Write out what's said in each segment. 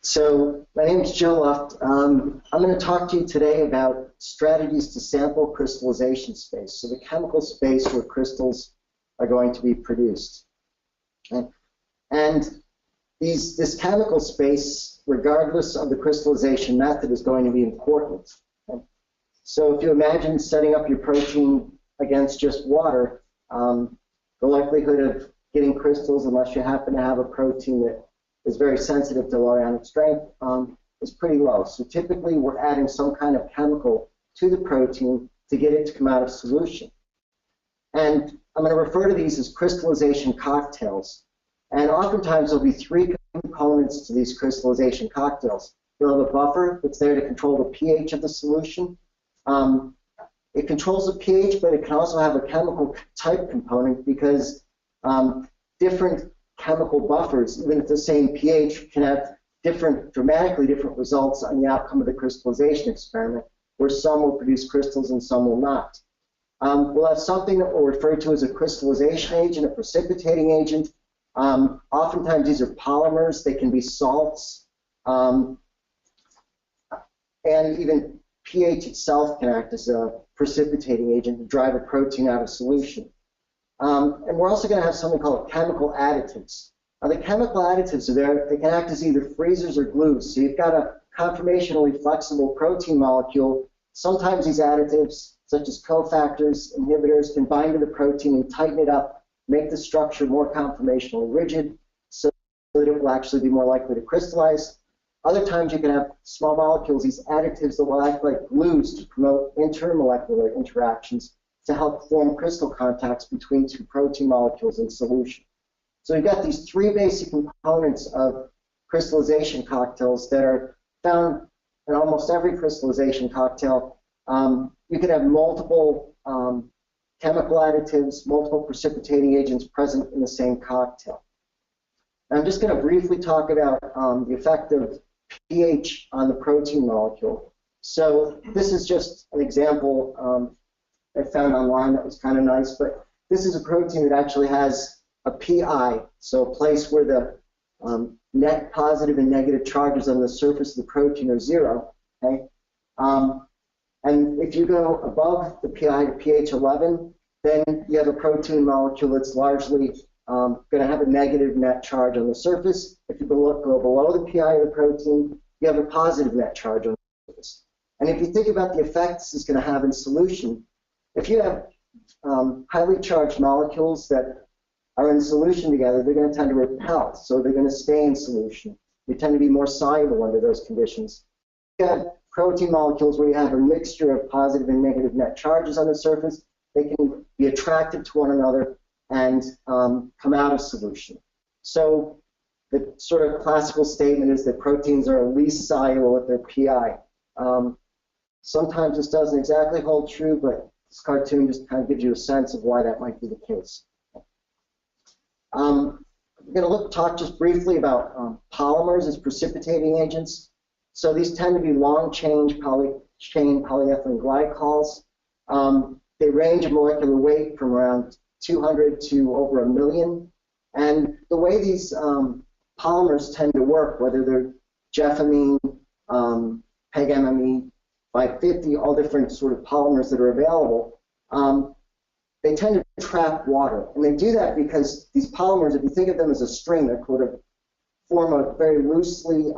So my name is Joe Luft. I'm going to talk to you today about strategies to sample crystallization space, so the chemical space where crystals are going to be produced. Okay? And this chemical space, regardless of the crystallization method, is going to be important. Okay? So if you imagine setting up your protein against just water, the likelihood of getting crystals, unless you happen to have a protein that is very sensitive to low ionic strength, is pretty low. So typically we're adding some kind of chemical to the protein to get it to come out of solution. And I'm going to refer to these as crystallization cocktails. And oftentimes there'll be three components to these crystallization cocktails. You'll have a buffer that's there to control the pH of the solution. It controls the pH, but it can also have a chemical type component because different chemical buffers, even at the same pH, can have dramatically different results on the outcome of the crystallization experiment, where some will produce crystals and some will not. We'll have something that we'll refer to as a crystallization agent, a precipitating agent. Oftentimes these are polymers. They can be salts. And even pH itself can act as a precipitating agent to drive a protein out of solution. And we're also going to have something called chemical additives. Now, the chemical additives are there. They can act as either freezers or glues. So you've got a conformationally flexible protein molecule. Sometimes these additives, such as cofactors, inhibitors, can bind to the protein and tighten it up, make the structure more conformationally rigid so that it will actually be more likely to crystallize. Other times you can have small molecules, these additives that will act like glues to promote intermolecular interactions to help form crystal contacts between two protein molecules in solution. So we've got these three basic components of crystallization cocktails that are found in almost every crystallization cocktail. You can have multiple chemical additives, multiple precipitating agents present in the same cocktail. And I'm just going to briefly talk about the effect of pH on the protein molecule. So this is just an example I found online that was kind of nice, but this is a protein that actually has a PI, so a place where the net positive and negative charges on the surface of the protein are zero. Okay? And if you go above the PI to pH 11, then you have a protein molecule that's largely going to have a negative net charge on the surface. If you go below the PI of the protein, you have a positive net charge on the surface. And if you think about the effect this is going to have in solution, if you have highly charged molecules that are in solution together, they're going to tend to repel, so they're going to stay in solution. They tend to be more soluble under those conditions. If you have protein molecules where you have a mixture of positive and negative net charges on the surface, they can be attracted to one another and come out of solution. So the sort of classical statement is that proteins are least soluble at their PI. Sometimes this doesn't exactly hold true, but this cartoon just kind of gives you a sense of why that might be the case. We're going to talk just briefly about polymers as precipitating agents. So these tend to be long-chain polyethylene glycols. They range in molecular weight from around 200 to over 1 million. And the way these polymers tend to work, whether they're jeffamine, PEG-MME, 550, all different sort of polymers that are available, they tend to trap water. And they do that because these polymers, if you think of them as a string, they sort of form a very loosely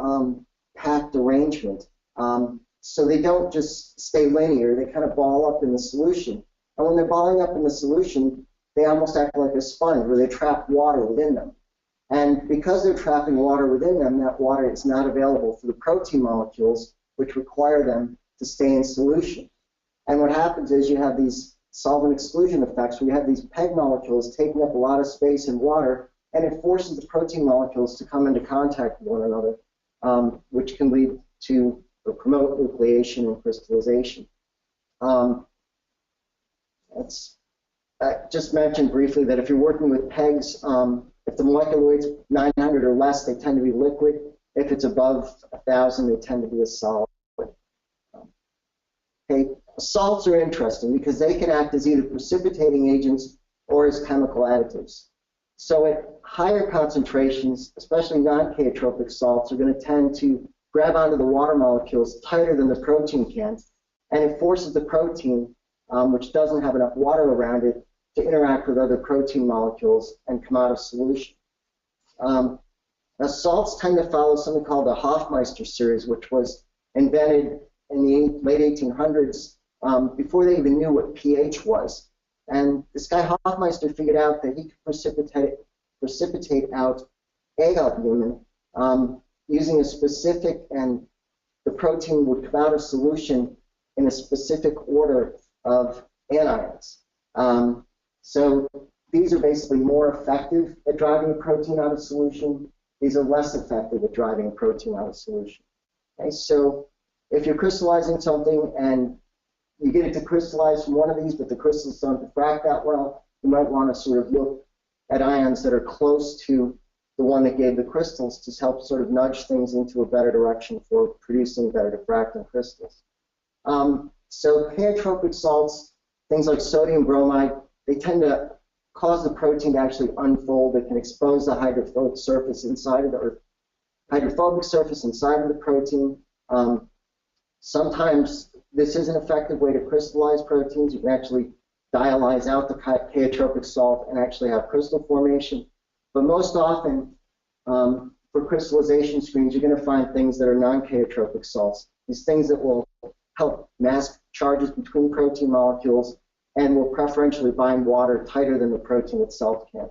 packed arrangement. So they don't just stay linear, they kind of ball up in the solution. And when they're balling up in the solution, they almost act like a sponge where they trap water within them. And because they're trapping water within them, that water is not available for the protein molecules, which require them to stay in solution. And what happens is you have these solvent exclusion effects where you have these PEG molecules taking up a lot of space in water, and it forces the protein molecules to come into contact with one another, which can lead to or promote nucleation and crystallization. I just mentioned briefly that if you're working with PEGs, if the molecular weight's 900 or less, they tend to be liquid. If it's above 1,000, they tend to be a solid. Okay, salts are interesting because they can act as either precipitating agents or as chemical additives. So at higher concentrations, especially non-chaotropic salts, are going to tend to grab onto the water molecules tighter than the protein can, and it forces the protein, which doesn't have enough water around it, to interact with other protein molecules and come out of solution. Now, salts tend to follow something called the Hofmeister series, which was invented in the late 1800s, before they even knew what pH was. And this guy Hofmeister figured out that he could precipitate out egg albumin using a specific, and the protein would come out of solution in a specific order of anions. So these are basically more effective at driving a protein out of solution. These are less effective at driving a protein out of solution. Okay, so if you're crystallizing something and you get it to crystallize from one of these, but the crystals don't diffract that well, you might want to sort of look at ions that are close to the one that gave the crystals to help sort of nudge things into a better direction for producing better diffracting crystals. So chaotropic salts, things like sodium bromide, they tend to cause the protein to actually unfold. It can expose the hydrophobic surface inside of the protein. Sometimes this is an effective way to crystallize proteins. You can actually dialyze out the chaotropic salt and actually have crystal formation. But most often, for crystallization screens, you're going to find things that are non-chaotropic salts. These things that will help mask charges between protein molecules and will preferentially bind water tighter than the protein itself can.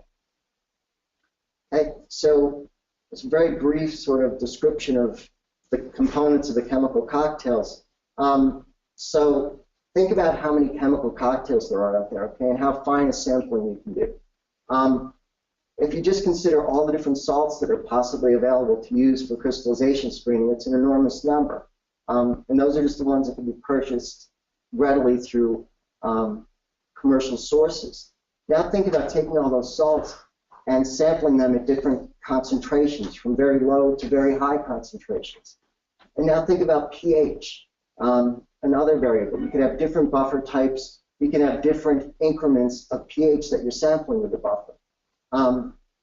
Okay, so it's a very brief sort of description of the components of the chemical cocktails. So think about how many chemical cocktails there are out there, okay, and how fine a sampling you can do. If you just consider all the different salts that are possibly available to use for crystallization screening, it's an enormous number. And those are just the ones that can be purchased readily through commercial sources. Now think about taking all those salts and sampling them at different concentrations, from very low to very high concentrations. And now think about pH, another variable. You could have different buffer types. You can have different increments of pH that you're sampling with the buffer.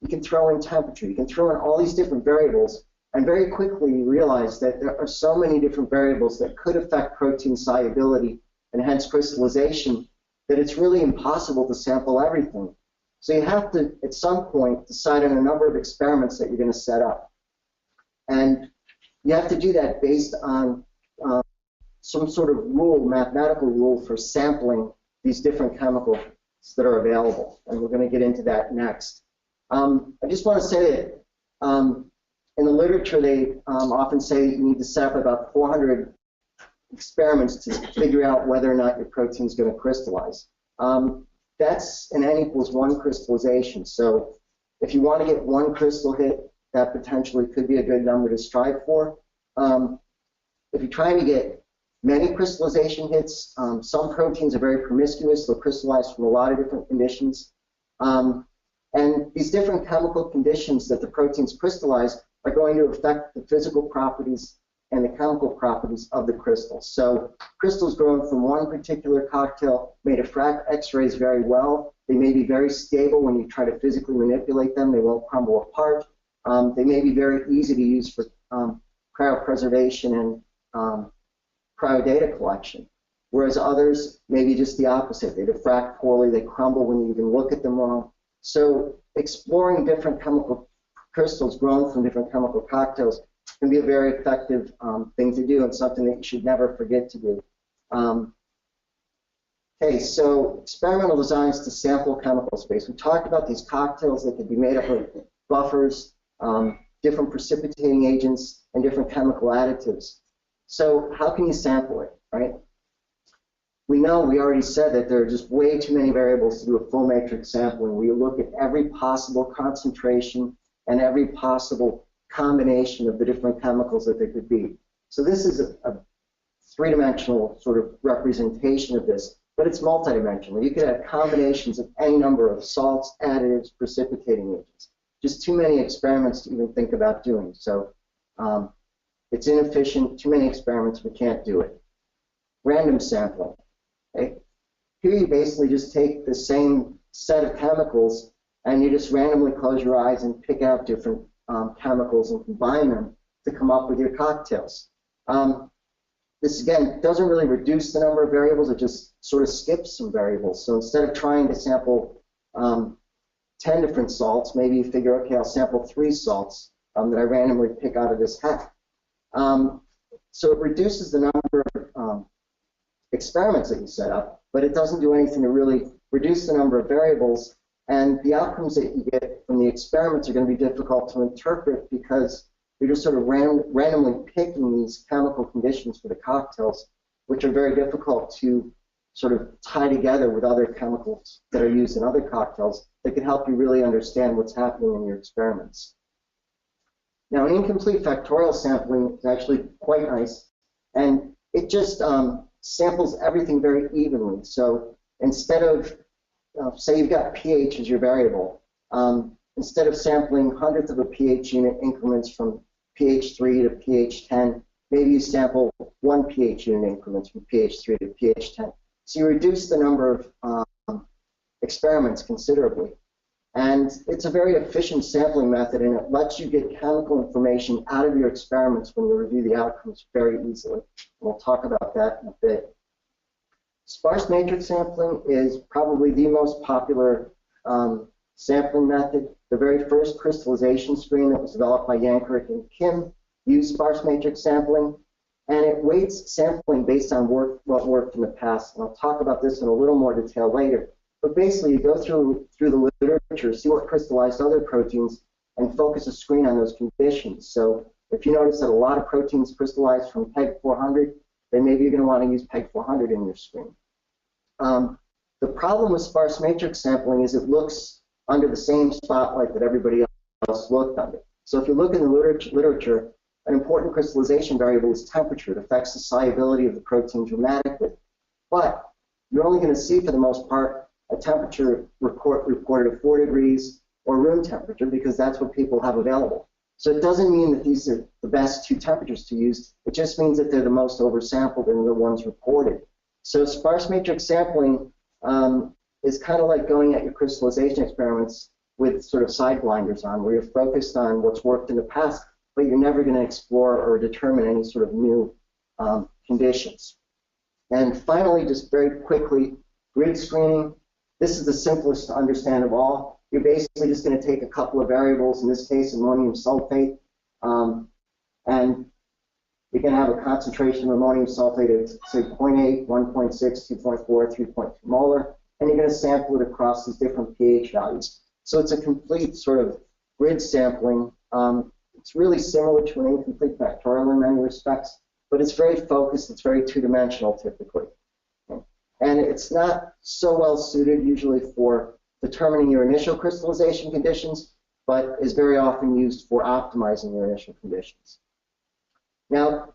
You can throw in temperature. You can throw in all these different variables, and very quickly you realize that there are so many different variables that could affect protein solubility and hence crystallization that it's really impossible to sample everything. So you have to, at some point, decide on a number of experiments that you're going to set up. And you have to do that based on some sort of rule, mathematical rule for sampling these different chemicals that are available. And we're going to get into that next. I just want to say that in the literature, they often say you need to set up about 400 experiments to figure out whether or not your protein is going to crystallize. That's an N equals 1 crystallization. So if you want to get one crystal hit, that potentially could be a good number to strive for. If you're trying to get many crystallization hits, some proteins are very promiscuous. They'll crystallize from a lot of different conditions. And these different chemical conditions that the proteins crystallize are going to affect the physical properties and the chemical properties of the crystals. So crystals grown from one particular cocktail may diffract X-rays very well. They may be very stable when you try to physically manipulate them. They won't crumble apart. They may be very easy to use for cryopreservation and cryodata collection, whereas others may be just the opposite. They diffract poorly. They crumble when you even look at them wrong. So exploring different chemical crystals grown from different chemical cocktails can be a very effective thing to do and something that you should never forget to do. Okay, so experimental designs to sample chemical space. We talked about these cocktails that could be made up of buffers, different precipitating agents, and different chemical additives. So how can you sample it, right? We know, we already said that there are just way too many variables to do a full matrix sampling. We look at every possible concentration and every possible combination of the different chemicals that there could be. So this is a three-dimensional sort of representation of this, but it's multidimensional. You could have combinations of any number of salts, additives, precipitating agents. Just too many experiments to even think about doing. So it's inefficient, too many experiments, we can't do it. Random sampling. Okay? Here you basically just take the same set of chemicals and you just randomly close your eyes and pick out different chemicals and combine them to come up with your cocktails. This, again, doesn't really reduce the number of variables, it just sort of skips some variables. So instead of trying to sample 10 different salts, maybe you figure, okay, I'll sample 3 salts that I randomly pick out of this hat. So it reduces the number of experiments that you set up, but it doesn't do anything to really reduce the number of variables, and the outcomes that you get from the experiments are going to be difficult to interpret because you're just sort of randomly picking these chemical conditions for the cocktails, which are very difficult to sort of tie together with other chemicals that are used in other cocktails that can help you really understand what's happening in your experiments. Now, an incomplete factorial sampling is actually quite nice, and it just samples everything very evenly. So instead of, say you've got pH as your variable, instead of sampling hundredths of a pH unit increments from pH 3 to pH 10, maybe you sample 1 pH unit increments from pH 3 to pH 10. So you reduce the number of experiments considerably. And it's a very efficient sampling method, and it lets you get chemical information out of your experiments when you review the outcomes very easily. We'll talk about that in a bit. Sparse matrix sampling is probably the most popular sampling method. The very first crystallization screen that was developed by Yankovic and Kim used sparse matrix sampling, and it weights sampling based on what worked in the past. And I'll talk about this in a little more detail later. But basically, you go through the literature, see what crystallized other proteins, and focus a screen on those conditions. So if you notice that a lot of proteins crystallize from PEG 400, then maybe you're going to want to use PEG 400 in your screen. The problem with sparse matrix sampling is it looks under the same spotlight that everybody else looked under. So if you look in the literature, an important crystallization variable is temperature. It affects the solubility of the protein dramatically. But you're only going to see, for the most part, a temperature reported of 4 degrees or room temperature, because that's what people have available. So it doesn't mean that these are the best 2 temperatures to use. It just means that they're the most oversampled and the ones reported. So sparse matrix sampling is kind of like going at your crystallization experiments with sort of side blinders on, where you're focused on what's worked in the past, but you're never going to explore or determine any sort of new conditions. And finally, just very quickly, grid screening. This is the simplest to understand of all. You're basically just going to take a couple of variables, in this case ammonium sulfate, and you can have a concentration of ammonium sulfate of, say, 0.8, 1.6, 2.4, 3.2 molar, and you're going to sample it across these different pH values. So it's a complete sort of grid sampling. It's really similar to an incomplete factorial in many respects, but it's very focused, it's very two-dimensional typically. And it's not so well suited usually for determining your initial crystallization conditions, but is very often used for optimizing your initial conditions. Now,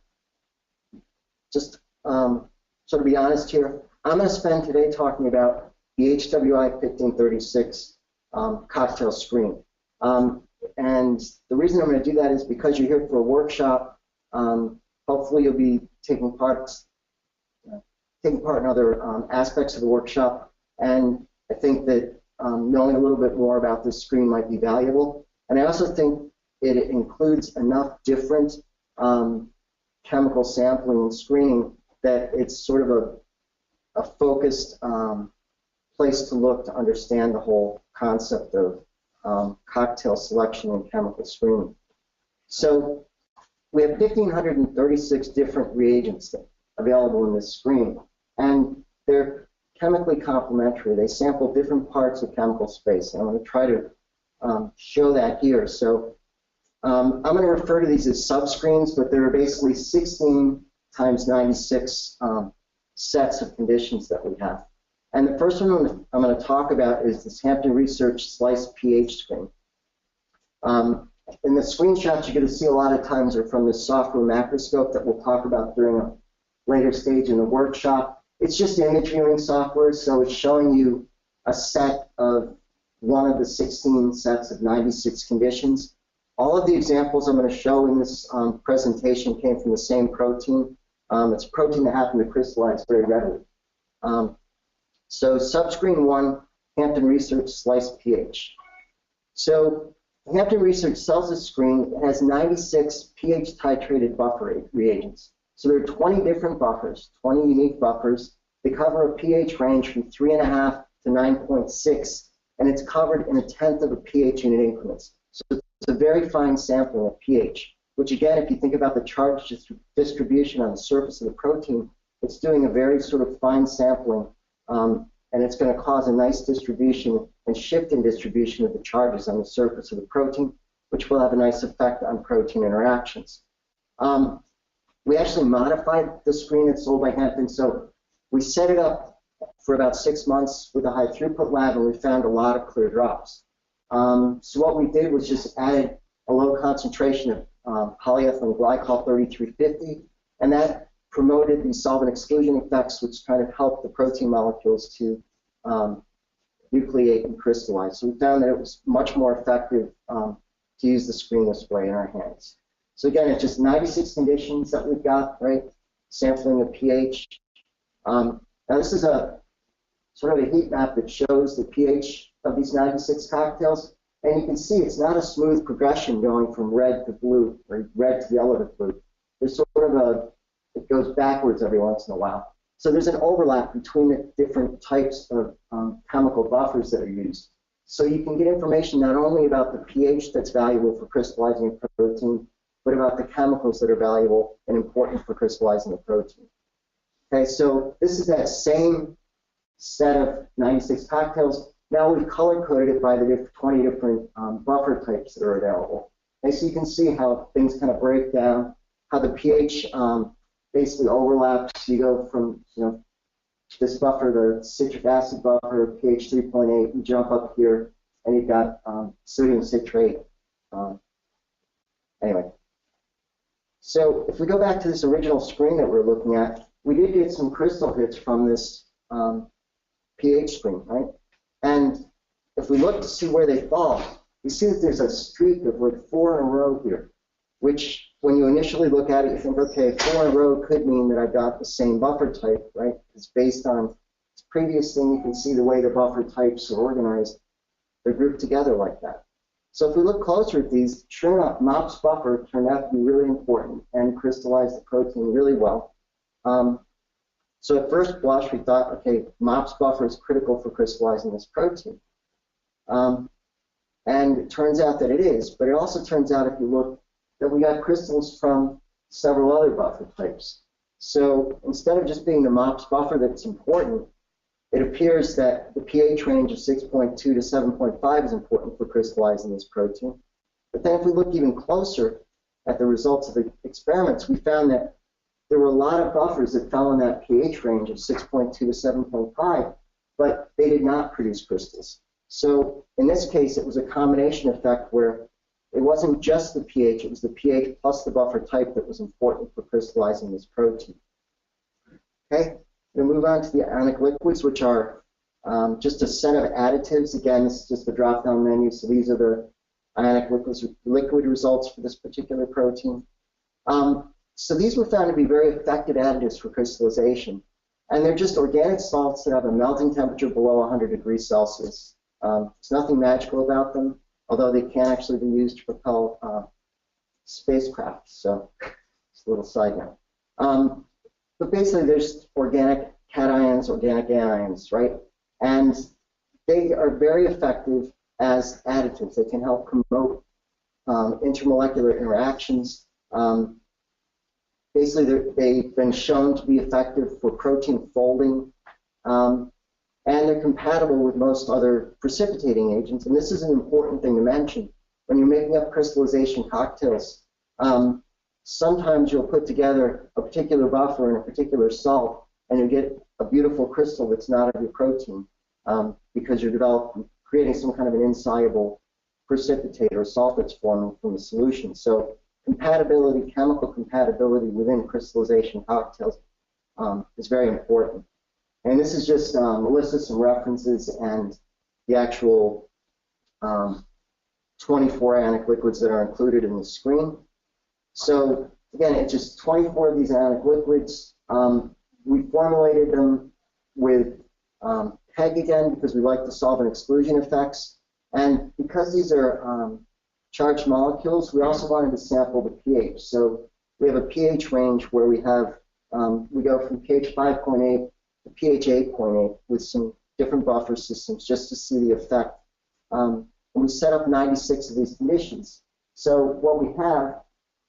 just sort of be honest here, I'm going to spend today talking about the HWI 1536 cocktail screen. And the reason I'm going to do that is because you're here for a workshop. Hopefully you'll be taking part in other aspects of the workshop, and I think that knowing a little bit more about this screen might be valuable. And I also think it includes enough different chemical sampling and screening that it's sort of a focused place to look to understand the whole concept of cocktail selection and chemical screening. So we have 1,536 different reagents available in this screen, and they're chemically complementary. They sample different parts of chemical space, and I'm going to try to show that here. So I'm going to refer to these as subscreens, but there are basically 16 times 96 sets of conditions that we have. And the first one I'm going to talk about is this Hampton Research Slice pH screen. In the screenshots you're going to see a lot of times are from this software Microscope that we'll talk about during a later stage in the workshop. It's just image viewing software, so it's showing you a set of one of the 16 sets of 96 conditions. All of the examples I'm going to show in this presentation came from the same protein. It's a protein that happened to crystallize very readily. So subscreen 1, Hampton Research Slice pH. So Hampton Research sells this screen. It has 96 pH titrated buffer reagents. So there are 20 different buffers, 20 unique buffers. They cover a pH range from 3.5 to 9.6, and it's covered in 1/10 of a pH unit increments. So it's a very fine sampling of pH, which again, if you think about the charge distribution on the surface of the protein, it's doing a very sort of fine sampling, and it's going to cause a nice distribution and shift in distribution of the charges on the surface of the protein, which will have a nice effect on protein interactions. We actually modified the screen that's sold by Hampton, so we set it up for about 6 months with a high throughput lab, and we found a lot of clear drops. So what we did was just added a low concentration of polyethylene glycol 3350, and that promoted the solvent exclusion effects, which kind of helped the protein molecules to nucleate and crystallize. So we found that it was much more effective to use the screen this way in our hands. So again, it's just 96 conditions that we've got, right? Sampling the pH. Now this is a sort of a heat map that shows the pH of these 96 cocktails, and you can see it's not a smooth progression going from red to blue, or red to yellow to blue. There's sort of it goes backwards every once in a while. So there's an overlap between the different types of chemical buffers that are used. So you can get information not only about the pH that's valuable for crystallizing a protein, but about the chemicals that are valuable and important for crystallizing the protein. Okay, so this is that same set of 96 cocktails. Now we've color-coded it by the 20 different buffer types that are available. And so you can see how things kind of break down, how the pH basically overlaps. You go from this buffer, the citric acid buffer, pH 3.8, you jump up here, and you've got sodium citrate. Anyway, so if we go back to this original screen that we're looking at, we did get some crystal hits from this pH screen, right? And if we look to see where they fall, we see that there's a streak of like 4 in a row here, which when you initially look at it, you think, okay, 4 in a row could mean that I've got the same buffer type, right? It's based on this previous thing. You can see the way the buffer types are organized. They're grouped together like that. So if we look closer at these, sure enough, MOPS buffer turned out to be really important and crystallized the protein really well. So at first blush, we thought, okay, MOPS buffer is critical for crystallizing this protein. And it turns out that it is, but it also turns out, if you look, that we got crystals from several other buffer types. So instead of just being the MOPS buffer that's important, it appears that the pH range of 6.2 to 7.5 is important for crystallizing this protein. But then if we look even closer at the results of the experiments, we found that there were a lot of buffers that fell in that pH range of 6.2 to 7.5, but they did not produce crystals. So in this case, it was a combination effect where it wasn't just the pH, it was the pH plus the buffer type that was important for crystallizing this protein. Okay, we'll move on to the ionic liquids, which are just a set of additives. Again, this is just the drop-down menu, so these are the ionic liquid results for this particular protein. So these were found to be very effective additives for crystallization, and they're just organic salts that have a melting temperature below 100 degrees Celsius. There's nothing magical about them, although they can actually be used to propel spacecraft. So it's a little side note. But basically, there's organic cations, organic anions, right? And they are very effective as additives. They can help promote intermolecular interactions. Basically, they've been shown to be effective for protein folding. And they're compatible with most other precipitating agents. And this is an important thing to mention. When you're making up crystallization cocktails, sometimes you'll put together a particular buffer and a particular salt, and you get a beautiful crystal that's not of your protein because you're creating some kind of an insoluble precipitate or salt that's forming from the solution. So compatibility, chemical compatibility within crystallization cocktails is very important. And this is just a list of some references and the actual 24 ionic liquids that are included in the screen. So again, it's just 24 of these ionic liquids. We formulated them with PEG again because we like the solvent exclusion effects. And because these are charged molecules, we also wanted to sample the pH. So we have a pH range where we have, we go from pH 5.8 to pH 8.8 with some different buffer systems just to see the effect. And we set up 96 of these conditions. So what we have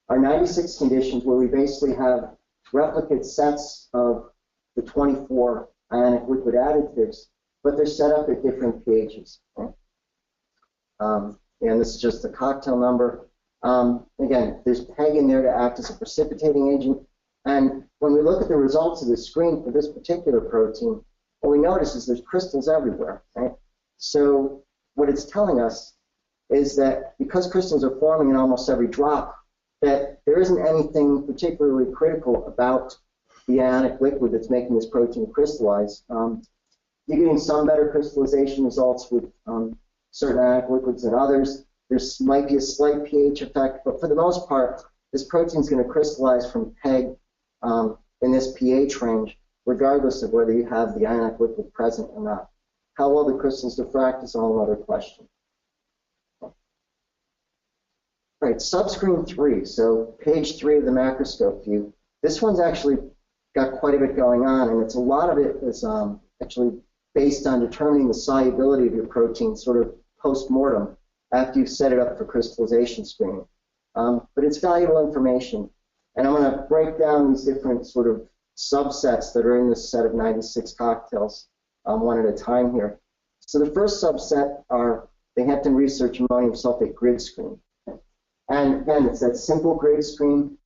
are 96 conditions where we basically have replicate sets of the 24 ionic liquid additives, but they're set up at different pHs. Okay? And this is just the cocktail number. Again, there's PEG in there to act as a precipitating agent. And when we look at the results of the screen for this particular protein, what we notice is there's crystals everywhere. Right? So what it's telling us is that because crystals are forming in almost every drop, that there isn't anything particularly critical about the ionic liquid that's making this protein crystallize. You're getting some better crystallization results with certain ionic liquids than others. There might be a slight pH effect, but for the most part, this protein is going to crystallize from PEG in this pH range, regardless of whether you have the ionic liquid present or not. How well the crystals diffract is a whole other question. All right, subscreen 3, so page 3 of the microscope view. This one's actually got quite a bit going on, and it's a lot of it is actually based on determining the solubility of your protein sort of post-mortem after you've set it up for crystallization screening. But it's valuable information, and I'm going to break down these different sort of subsets that are in this set of 96 cocktails one at a time here. So the first subset are the Hampton Research ammonium sulfate grid screen. And again, it's that simple grid screen.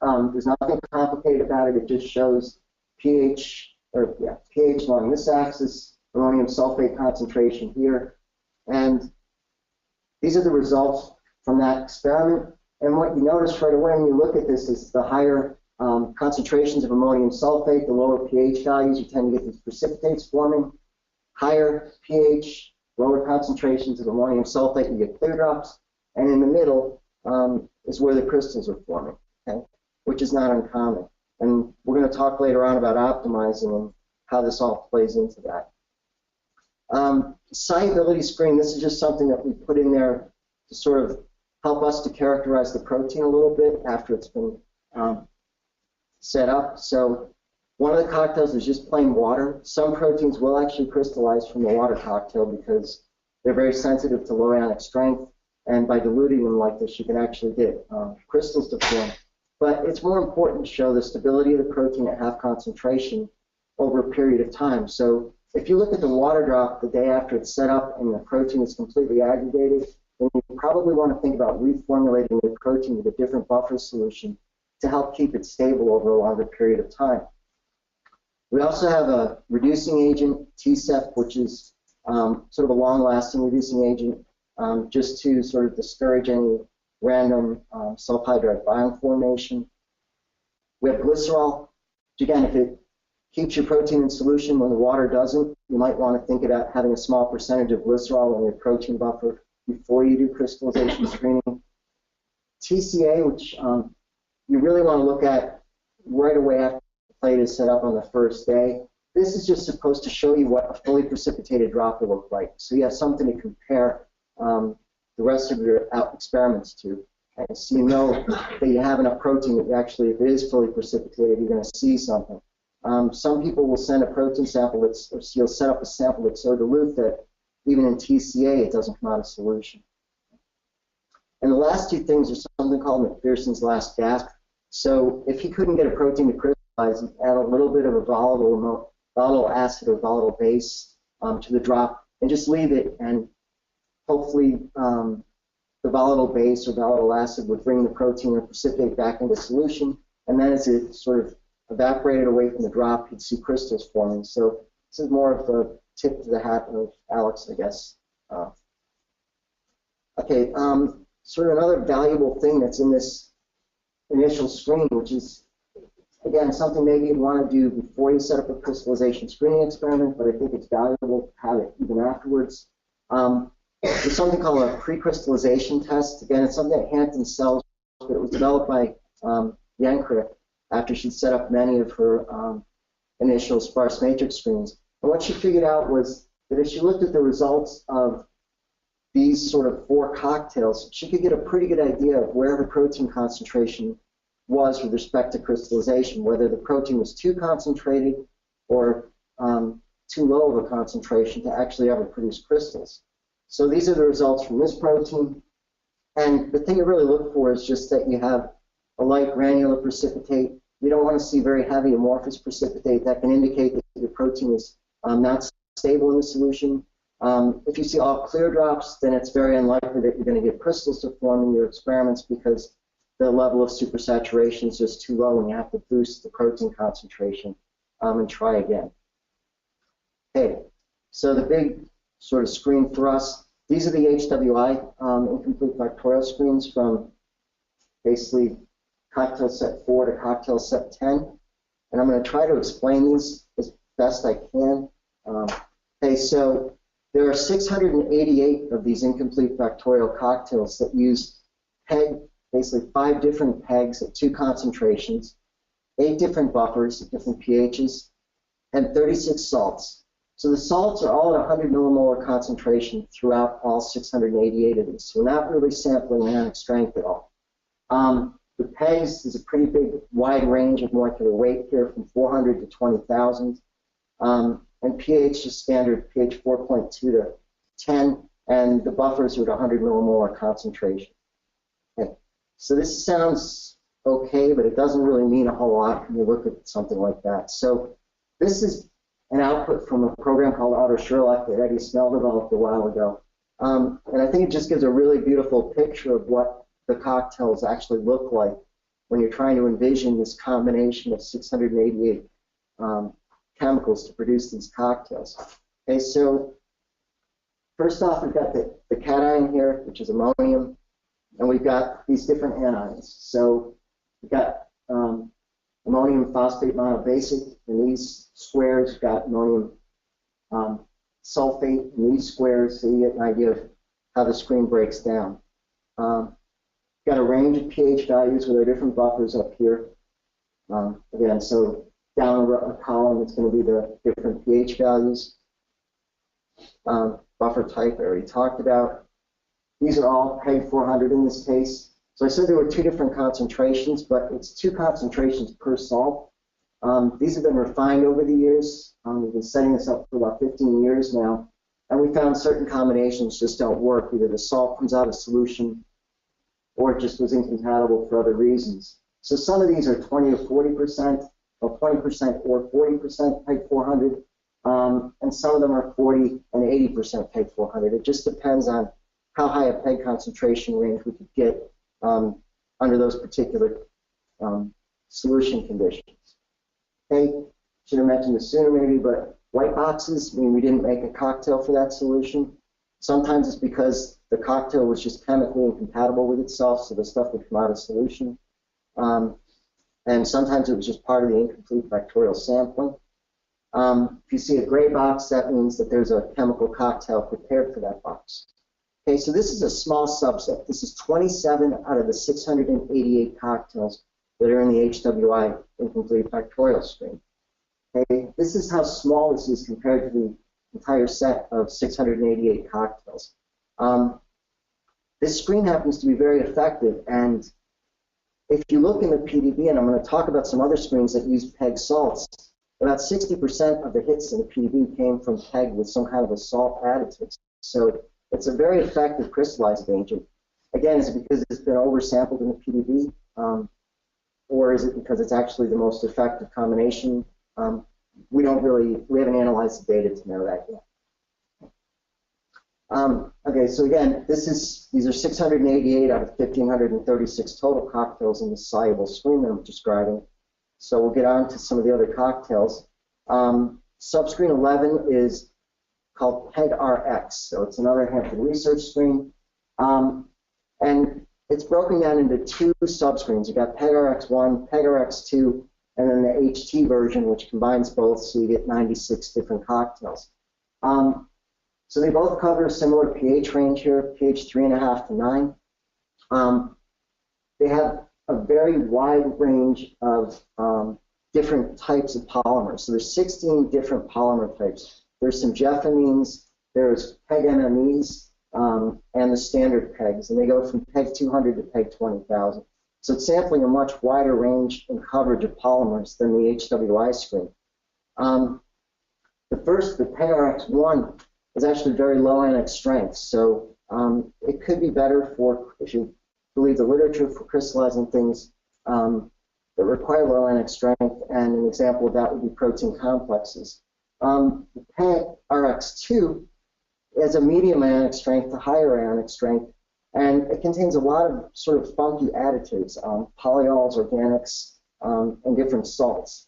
There's nothing complicated about it. It just shows pH along this axis, ammonium sulfate concentration here. And these are the results from that experiment. And what you notice right away when you look at this is the higher concentrations of ammonium sulfate, the lower pH values, you tend to get these precipitates forming. Higher pH, lower concentrations of ammonium sulfate, you get clear drops. And in the middle is where the crystals are forming, okay? Which is not uncommon. And we're going to talk later on about optimizing and how this all plays into that. Solubility screen, this is just something that we put in there to sort of help us to characterize the protein a little bit after it's been set up. So one of the cocktails is just plain water. Some proteins will actually crystallize from the water cocktail because they're very sensitive to low ionic strength, and by diluting them like this, you can actually get crystals to form. But it's more important to show the stability of the protein at half concentration over a period of time. So if you look at the water drop the day after it's set up and the protein is completely aggregated, then you probably want to think about reformulating the protein with a different buffer solution to help keep it stable over a longer period of time. We also have a reducing agent, TSEP, which is sort of a long-lasting reducing agent, just to sort of discourage any random sulfhydride biome formation. We have glycerol, which again, if it keeps your protein in solution when the water doesn't, you might want to think about having a small percentage of glycerol in your protein buffer before you do crystallization screening. TCA, which you really want to look at right away after the plate is set up on the first day. This is just supposed to show you what a fully precipitated drop will look like. So you have something to compare the rest of your experiments to. Okay? So you know that you have enough protein that actually, if it is fully precipitated, you're going to see something. Some people will send a protein sample that's, or you'll set up a sample that's so dilute that even in TCA it doesn't come out of solution. And the last two things are something called McPherson's last gasp. So if you couldn't get a protein to crystallize, you add a little bit of a volatile acid or volatile base to the drop and just leave it, and hopefully the volatile base or volatile acid would bring the protein or precipitate back into solution, and then as it sort of evaporated away from the drop, you'd see crystals forming. So this is more of a tip to the hat of Alex, I guess. Okay, sort of another valuable thing that's in this initial screen, which is, again, something maybe you'd want to do before you set up a crystallization screening experiment, but I think it's valuable to have it even afterwards. There's something called a PreCrystallization Test. Again, it's something that Hampton sells, but it was developed by Yankrit after she'd set up many of her initial sparse matrix screens. And what she figured out was that if she looked at the results of these sort of 4 cocktails, she could get a pretty good idea of where the protein concentration was with respect to crystallization, whether the protein was too concentrated or too low of a concentration to actually ever produce crystals. So these are the results from this protein. And the thing you really look for is just that you have a light granular precipitate. You don't want to see very heavy amorphous precipitate. That can indicate that your protein is not stable in the solution. If you see all clear drops, then it's very unlikely that you're going to get crystals to form in your experiments because the level of supersaturation is just too low and you have to boost the protein concentration and try again. Okay, so the big sort of screen for us, these are the HWI incomplete factorial screens from basically cocktail set 4 to cocktail set 10. And I'm going to try to explain these as best I can. Okay, so there are 688 of these incomplete factorial cocktails that use PEG, basically 5 different PEGs at 2 concentrations, 8 different buffers at different pHs, and 36 salts. So the salts are all at 100 millimolar concentration throughout all 688 of these. So we're not really sampling ionic strength at all. The PEGs is a pretty big, wide range of molecular weight here, from 400 to 20,000. And pH is standard pH 4.2 to 10, and the buffers are at 100 millimolar concentration. Okay. So this sounds okay, but it doesn't really mean a whole lot when you look at something like that. So this is an output from a program called Otto Sherlock that Eddie Snell developed a while ago. And I think it just gives a really beautiful picture of what the cocktails actually look like when you're trying to envision this combination of 688 chemicals to produce these cocktails. Okay, so first off, we've got the cation here, which is ammonium, and we've got these different anions. So we've got ammonium phosphate monobasic in these squares, we've got ammonium sulfate in these squares, so you get an idea of how the screen breaks down. Got a range of pH values with our different buffers up here. Again, so down a column, it's going to be the different pH values. Buffer type I already talked about. These are all PEG 400 in this case. So I said there were 2 different concentrations, but it's 2 concentrations per salt. These have been refined over the years. We've been setting this up for about 15 years now, and we found certain combinations just don't work. Either the salt comes out of solution, or it just was incompatible for other reasons. So some of these are 20 or 40%, or 20% or 40% PEG 400, and some of them are 40 and 80% PEG 400. It just depends on how high a PEG concentration range we could get under those particular solution conditions. Okay, should have mentioned this sooner maybe, but white boxes mean we didn't make a cocktail for that solution. Sometimes it's because the cocktail was just chemically incompatible with itself, so the stuff would come out of solution. And sometimes it was just part of the incomplete factorial sampling. If you see a gray box, that means that there's a chemical cocktail prepared for that box. Okay, so this is a small subset. This is 27 out of the 688 cocktails that are in the HWI incomplete factorial screen. Okay, this is how small this is compared to the entire set of 688 cocktails. This screen happens to be very effective, and if you look in the PDB, and I'm going to talk about some other screens that use PEG salts, about 60% of the hits in the PDB came from PEG with some kind of a salt additive. So it's a very effective crystallizing agent. Again, is it because it's been oversampled in the PDB, or is it because it's actually the most effective combination? We haven't analyzed the data to know that yet. Okay, so again, these are 688 out of 1,536 total cocktails in the soluble screen that I'm describing. So we'll get on to some of the other cocktails. Subscreen 11 is called PEG-RX, so it's another Hampton research screen. And it's broken down into 2 subscreens. You've got PEG-RX1, PEG-RX2, and then the HT version, which combines both, so you get 96 different cocktails. So they both cover a similar pH range here, pH 3.5 to 9. They have a very wide range of different types of polymers. So there's 16 different polymer types. There's some jeffamines, there's PEG-MMEs, and the standard pegs, and they go from peg 200 to peg 20,000. So it's sampling a much wider range and coverage of polymers than the HWI screen. The PegRx1 is actually very low ionic strength, so it could be better for, if you believe the literature, for crystallizing things that require low ionic strength, and an example of that would be protein complexes. The PegRx2 has a medium ionic strength to higher ionic strength, and it contains a lot of sort of funky additives, polyols, organics, and different salts.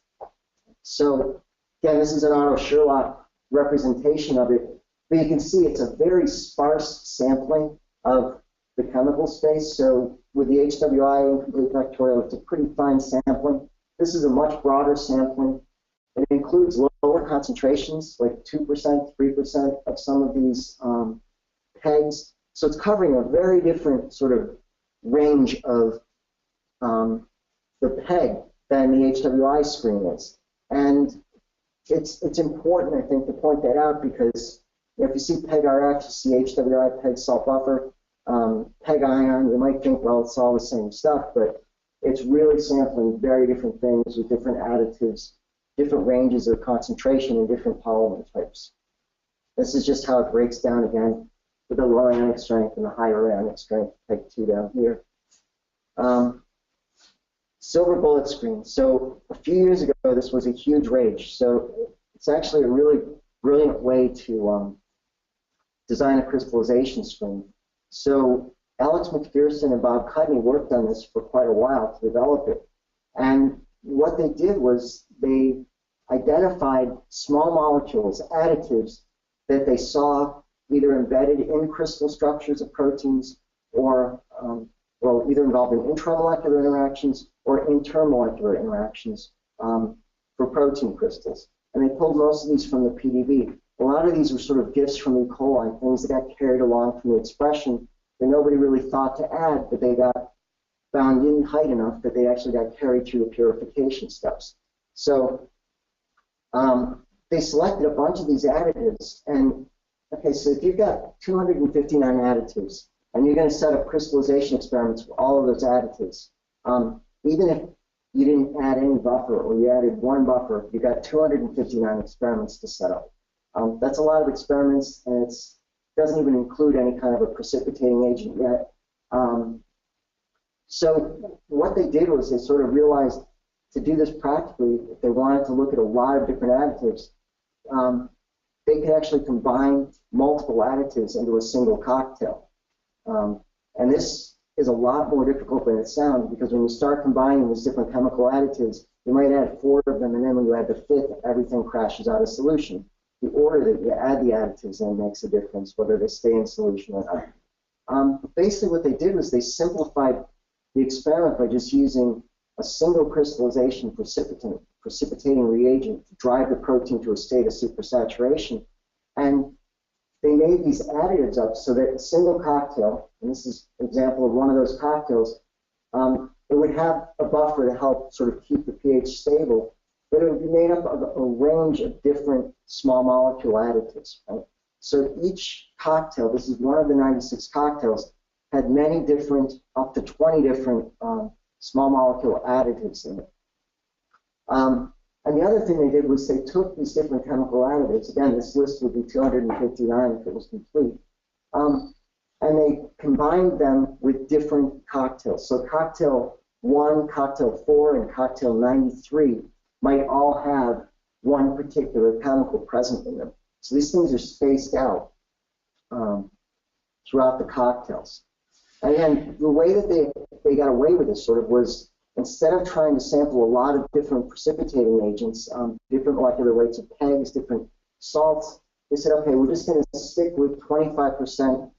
So again, this is an Otto Sherlock representation of it, but you can see it's a very sparse sampling of the chemical space. So with the HWI incomplete Factorial, it's a pretty fine sampling. This is a much broader sampling. It includes lower concentrations, like 2%, 3% of some of these pegs. So it's covering a very different sort of range of the peg than the HWI screen is. And it's important, I think, to point that out, because if you see PegRx, you see HWI, peg salt buffer, peg ion, you might think, well, it's all the same stuff, but it's really sampling very different things with different additives, different ranges of concentration, and different polymer types. This is just how it breaks down again with the low ionic strength and the higher ionic strength, peg 2 down here. Silver bullet screen. So a few years ago, this was a huge rage. So it's actually a really brilliant way to design a crystallization screen. So Alex McPherson and Bob Cudney worked on this for quite a while to develop it. And what they did was they identified small molecules, additives, that they saw either embedded in crystal structures of proteins or well, either involved in intramolecular interactions or intermolecular interactions for protein crystals. And they pulled most of these from the PDB. A lot of these were sort of gifts from E. coli, things that got carried along from the expression that nobody really thought to add, but they got bound in tight enough that they actually got carried through the purification steps. So they selected a bunch of these additives. And okay, so if you've got 259 additives, and you're going to set up crystallization experiments for all of those additives, even if you didn't add any buffer or you added one buffer, you got 259 experiments to set up. That's a lot of experiments, and it doesn't even include any kind of a precipitating agent yet. So what they did was they sort of realized to do this practically, if they wanted to look at a lot of different additives, they could actually combine multiple additives into a single cocktail. And this is a lot more difficult than it sounds, because when you start combining these different chemical additives, you might add 4 of them, and then when you add the 5th, everything crashes out of solution. The order that you add the additives in makes a difference, whether they stay in solution or not. Basically what they did was they simplified the experiment by just using a single crystallization precipitating reagent to drive the protein to a state of supersaturation. And they made these additives up so that a single cocktail, and this is an example of one of those cocktails, it would have a buffer to help sort of keep the pH stable, but it would be made up of a range of different small molecule additives. Right? So each cocktail, this is one of the 96 cocktails, had many different, up to 20 different small molecule additives in it. And the other thing they did was they took these different chemical additives. Again, this list would be 259 if it was complete. And they combined them with different cocktails. So cocktail 1, cocktail 4, and cocktail 93 might all have one particular chemical present in them. So these things are spaced out throughout the cocktails. And then the way that they got away with this sort of was, instead of trying to sample a lot of different precipitating agents, different molecular weights of pegs, different salts, they said, okay, we're just going to stick with 25%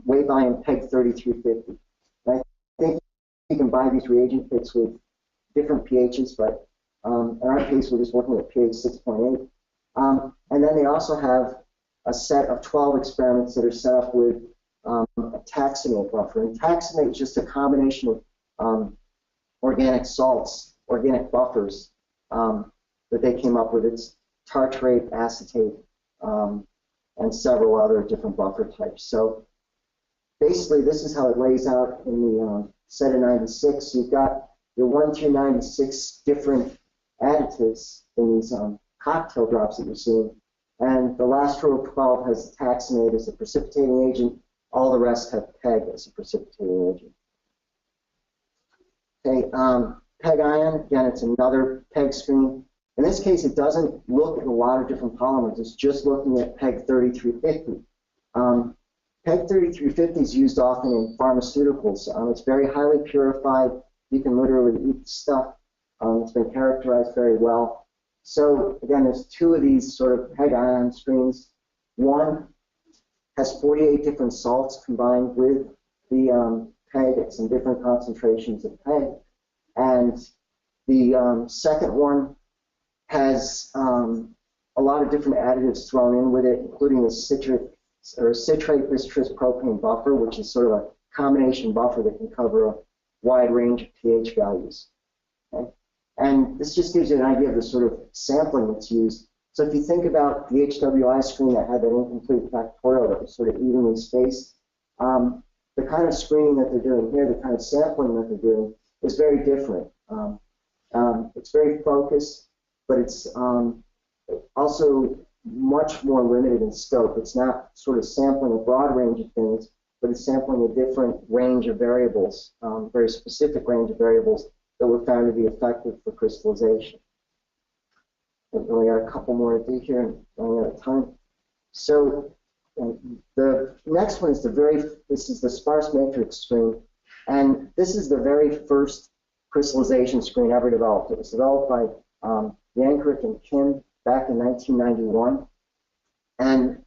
weight volume peg 3350. And I think you can buy these reagent kits with different pHs, but in our case, we're just working at pH 6.8. And then they also have a set of 12 experiments that are set up with a taxanate buffer. And taxanate is just a combination of organic salts, organic buffers that they came up with. It's tartrate, acetate, and several other different buffer types. So basically, this is how it lays out in the set of 96. You've got your 1 through 96 different additives in these cocktail drops that you're seeing. And the last row of 12 has taxanate as a precipitating agent. All the rest have PEG as a precipitating agent. Okay, PEG ion, again, it's another PEG screen. In this case, it doesn't look at a lot of different polymers. It's just looking at PEG 3350. PEG 3350 is used often in pharmaceuticals. It's very highly purified. You can literally eat the stuff. It's been characterized very well. So again, there's two of these sort of PEG ion screens. One has 48 different salts combined with the PEG at some different concentrations of PEG. And the second one has a lot of different additives thrown in with it, including a citrate bistrous propane buffer, which is sort of a combination buffer that can cover a wide range of pH values. Okay? And this just gives you an idea of the sort of sampling that's used. So if you think about the HWI screen that had that incomplete factorial that was sort of evenly spaced, the kind of screening that they're doing here, the kind of sampling that they're doing, is very different. It's very focused, but it's also much more limited in scope. It's not sort of sampling a broad range of things, but it's sampling a different range of variables, very specific range of variables that were found to be effective for crystallization. We've only got a couple more to do here and running out of time. So the next one is this is the sparse matrix screen, and this is the very first crystallization screen ever developed. It was developed by Yankovic and Kim back in 1991, and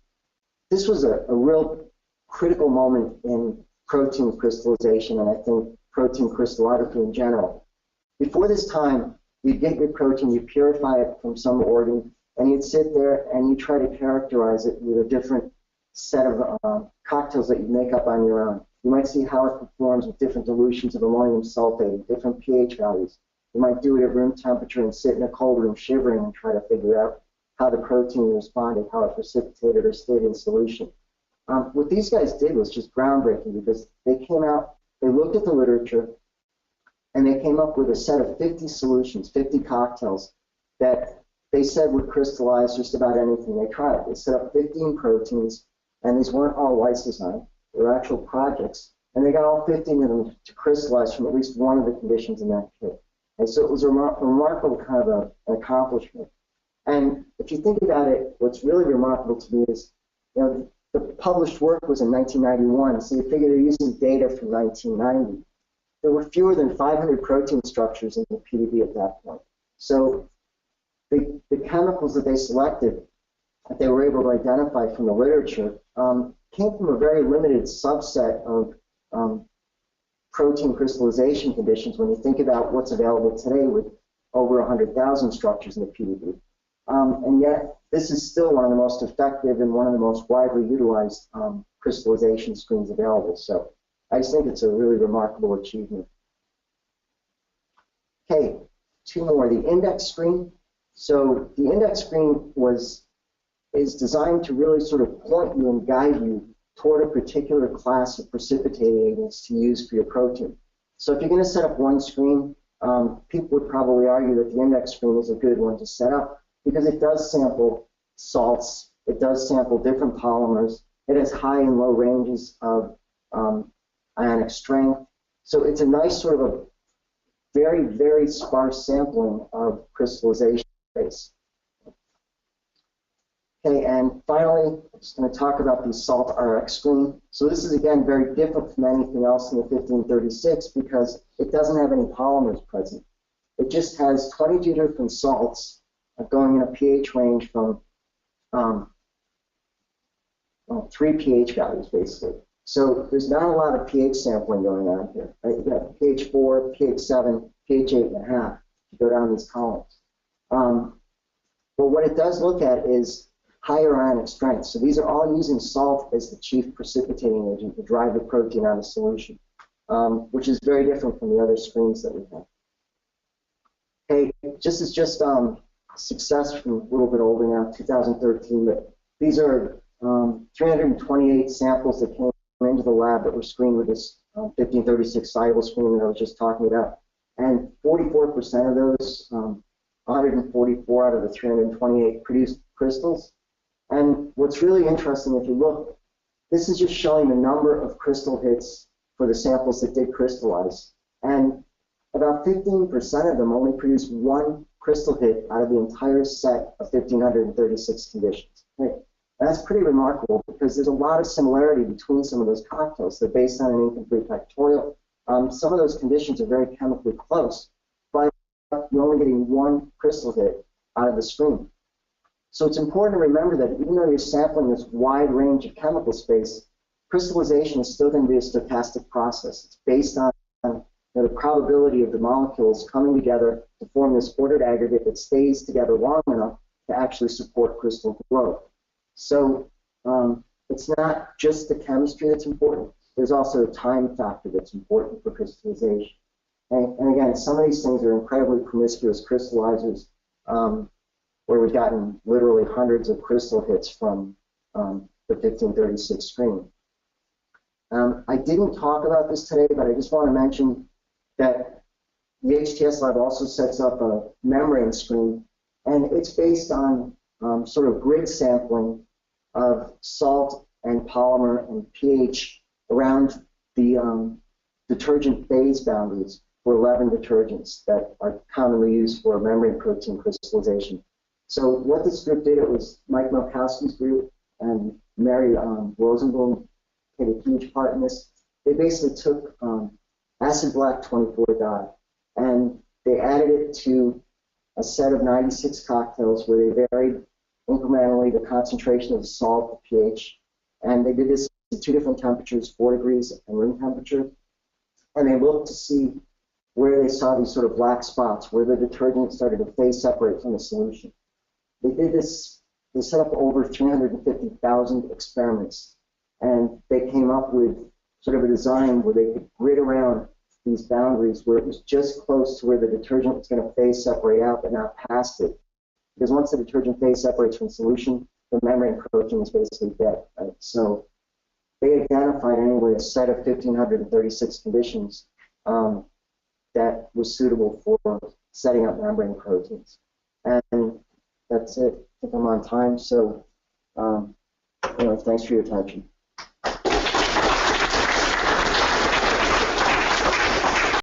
this was a real critical moment in protein crystallization, and I think protein crystallography in general. Before this time, you'd get your protein, you purify it from some organ, and you'd sit there and you try to characterize it with a different set of cocktails that you make up on your own. You might see how it performs with different dilutions of ammonium sulfate, different pH values. You might do it at room temperature and sit in a cold room shivering and try to figure out how the protein responded, how it precipitated or stayed in solution. What these guys did was just groundbreaking, because they came out, they looked at the literature, and they came up with a set of 50 solutions, 50 cocktails, that they said would crystallize just about anything they tried. They set up 15 proteins, and these weren't all lysosome. They were actual projects, and they got all 15 of them to crystallize from at least one of the conditions in that kit. And so it was a remarkable kind of an accomplishment. And if you think about it, what's really remarkable to me is, the published work was in 1991, so you figure they're using data from 1990. There were fewer than 500 protein structures in the PDB at that point. So the chemicals that they selected, that they were able to identify from the literature, came from a very limited subset of protein crystallization conditions when you think about what's available today with over 100,000 structures in the PDB. And yet, this is still one of the most effective and one of the most widely utilized crystallization screens available. So I just think it's a really remarkable achievement. Okay, two more. The index screen. So the index screen is designed to really sort of point you and guide you toward a particular class of precipitating agents to use for your protein. So if you're going to set up one screen, people would probably argue that the index screen is a good one to set up, because it does sample salts, it does sample different polymers, it has high and low ranges of ionic strength. So it's a nice sort of a very, very sparse sampling of crystallization space. Okay, and finally, I'm just going to talk about the Salt RX screen. So this is, again, very different from anything else in the 1536 because it doesn't have any polymers present. It just has 22 different salts going in a pH range from 3 pH values, basically. So there's not a lot of pH sampling going on here. Right? You've got pH 4, pH 7, pH 8.5 to go down these columns. But what it does look at is higher ionic strength. So these are all using salt as the chief precipitating agent to drive the protein out of solution, which is very different from the other screens that we have. Okay, this is just success from a little bit older now, 2013, but these are 328 samples that came in into the lab that were screened with this 1536 soluble screen that I was just talking about. And 44% of those, 144 out of the 328, produced crystals. And what's really interesting, if you look, this is just showing the number of crystal hits for the samples that did crystallize. And about 15% of them only produced one crystal hit out of the entire set of 1,536 conditions. Okay? That's pretty remarkable because there's a lot of similarity between some of those cocktails. They're based on an incomplete factorial. Some of those conditions are very chemically close, but you're only getting one crystal hit out of the screen. So it's important to remember that even though you're sampling this wide range of chemical space, crystallization is still going to be a stochastic process. It's based on the probability of the molecules coming together to form this ordered aggregate that stays together long enough to actually support crystal growth. So it's not just the chemistry that's important. There's also a time factor that's important for crystallization. And again, some of these things are incredibly promiscuous crystallizers where we've gotten literally hundreds of crystal hits from the 1536 screen. I didn't talk about this today, but I just want to mention that the HTS lab also sets up a membrane screen, and it's based on sort of grid sampling of salt and polymer and pH around the detergent phase boundaries for 11 detergents that are commonly used for membrane protein crystallization. So what this group did, it was Mike Milkowski's group and Mary Rosenblum played a huge part in this. They basically took acid black 24 dye and they added it to a set of 96 cocktails where they varied incrementally the concentration of the salt, the pH, and they did this at two different temperatures, 4 degrees and room temperature, and they looked to see where they saw these sort of black spots, where the detergent started to phase separate from the solution. They did this, they set up over 350,000 experiments, and they came up with sort of a design where they could grid around these boundaries where it was just close to where the detergent was going to phase separate out but not past it. Because once the detergent phase separates from solution, the membrane protein is basically dead. Right? So they identified anyway a set of 1,536 conditions that was suitable for setting up membrane proteins. And that's it. I think I'm on time. So, thanks for your attention.